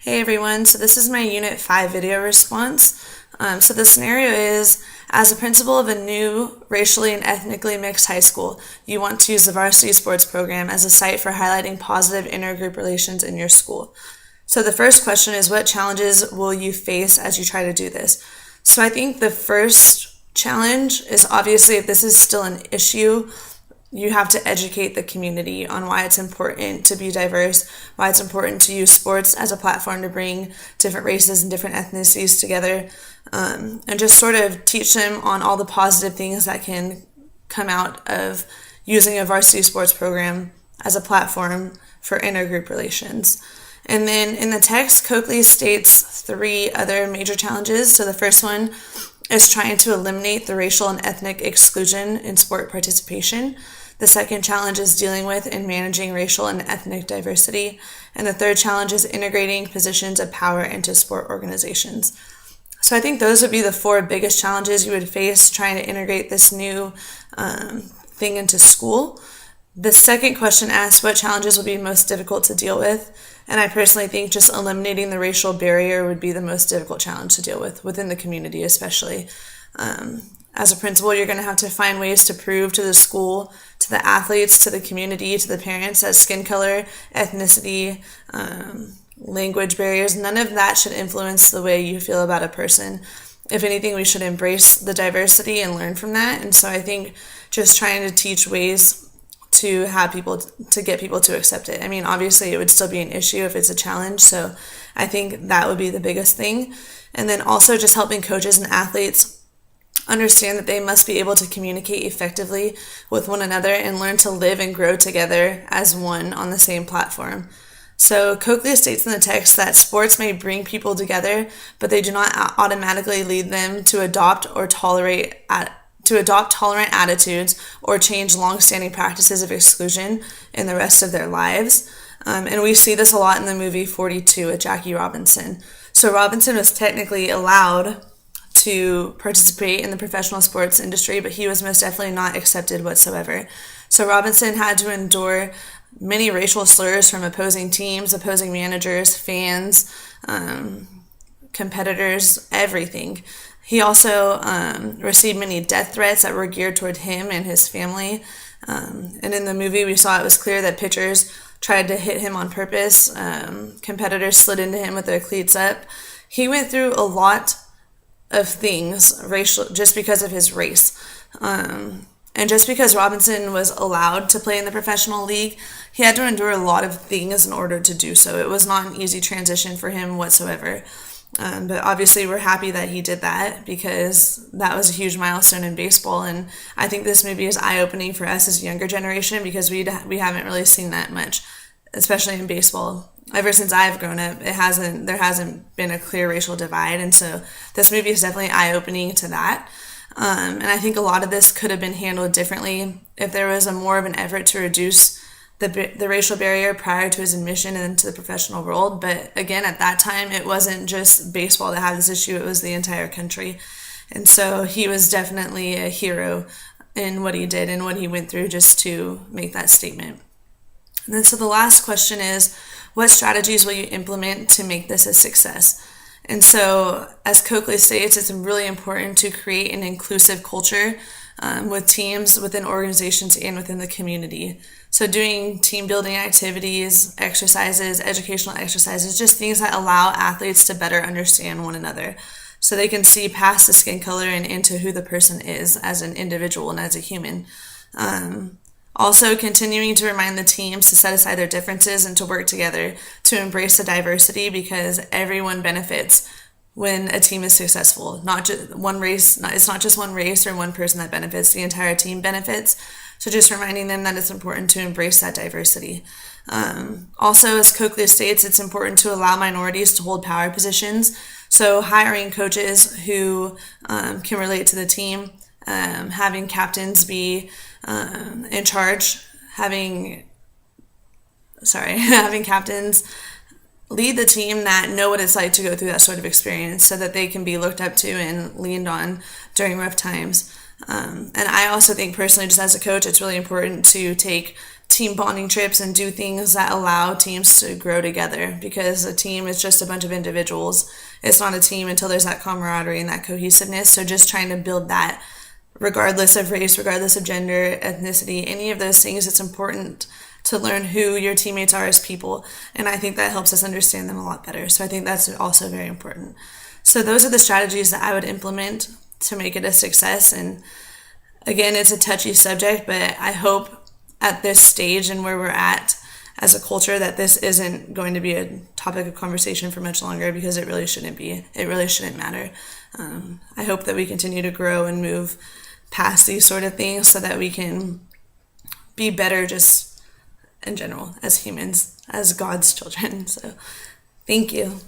Hey everyone, so this is my Unit 5 video response. So the scenario is, as a principal of a new racially and ethnically mixed high school, you want to use the varsity sports program as a site for highlighting positive intergroup relations in your school. So the first question is, what challenges will you face as you try to do this? So I think the first challenge is, obviously, if this is still an issue, you have to educate the community on why it's important to be diverse, why it's important to use sports as a platform to bring different races and different ethnicities together, and just sort of teach them on all the positive things that can come out of using a varsity sports program as a platform for intergroup relations. And then in the text, Coakley states 3 other major challenges. So the first one is trying to eliminate the racial and ethnic exclusion in sport participation. The second challenge is dealing with and managing racial and ethnic diversity. And the third challenge is integrating positions of power into sport organizations. So I think those would be the 4 biggest challenges you would face trying to integrate this new thing into school. The second question asks what challenges will be most difficult to deal with. And I personally think just eliminating the racial barrier would be the most difficult challenge to deal with within the community, especially. As a principal, you're going to have to find ways to prove to the school, to the athletes, to the community, to the parents that skin color, ethnicity, language barriers, none of that should influence the way you feel about a person. If anything, we should embrace the diversity and learn from that. And so I think just trying to teach ways to have people, to get people to accept it. I mean, obviously it would still be an issue if it's a challenge. So I think that would be the biggest thing. And then also just helping coaches and athletes understand that they must be able to communicate effectively with one another and learn to live and grow together as one on the same platform. So Coakley states in the text that sports may bring people together, but they do not automatically lead them to adopt tolerant attitudes or change long-standing practices of exclusion in the rest of their lives. And we see this a lot in the movie 42 with Jackie Robinson. So Robinson was technically allowed to participate in the professional sports industry, but he was most definitely not accepted whatsoever. So Robinson had to endure many racial slurs from opposing teams, opposing managers, fans, competitors, everything. He also received many death threats that were geared toward him and his family. And in the movie, we saw it was clear that pitchers tried to hit him on purpose. Competitors slid into him with their cleats up. He went through a lot of things racial just because of his race. And just because Robinson was allowed to play in the professional league, he had to endure a lot of things in order to do so. It was not an easy transition for him whatsoever. But obviously we're happy that he did that because that was a huge milestone in baseball. And I think this movie is eye-opening for us as a younger generation because we haven't really seen that much, especially in baseball. Ever since I've grown up, there hasn't been a clear racial divide. And so this movie is definitely eye-opening to that. And I think a lot of this could have been handled differently if there was more of an effort to reduce the racial barrier prior to his admission into the professional world. But again, at that time, it wasn't just baseball that had this issue, it was the entire country. And so he was definitely a hero in what he did and what he went through just to make that statement. And then so the last question is, what strategies will you implement to make this a success? And so, as Coakley states, it's really important to create an inclusive culture with teams, within organizations, and within the community. So doing team building activities, exercises, educational exercises, just things that allow athletes to better understand one another so they can see past the skin color and into who the person is as an individual and as a human. Also, continuing to remind the teams to set aside their differences and to work together to embrace the diversity because everyone benefits when a team is successful. Not just one race, it's not just one race or one person that benefits, the entire team benefits. So just reminding them that it's important to embrace that diversity. Also, as Coakley states, it's important to allow minorities to hold power positions. So hiring coaches who can relate to the team, having captains be in charge, having captains lead the team that know what it's like to go through that sort of experience so that they can be looked up to and leaned on during rough times. And I also think personally, just as a coach, it's really important to take team bonding trips and do things that allow teams to grow together, because a team is just a bunch of individuals. It's not a team until there's that camaraderie and that cohesiveness. So just trying to build that regardless of race, regardless of gender, ethnicity, any of those things. It's important to learn who your teammates are as people. And I think that helps us understand them a lot better. So I think that's also very important. So those are the strategies that I would implement to make it a success. And again, it's a touchy subject, but I hope at this stage and where we're at as a culture that this isn't going to be a topic of conversation for much longer, because it really shouldn't be. It really shouldn't matter. I hope that we continue to grow and move past these sort of things so that we can be better just in general as humans, as God's children. So thank you.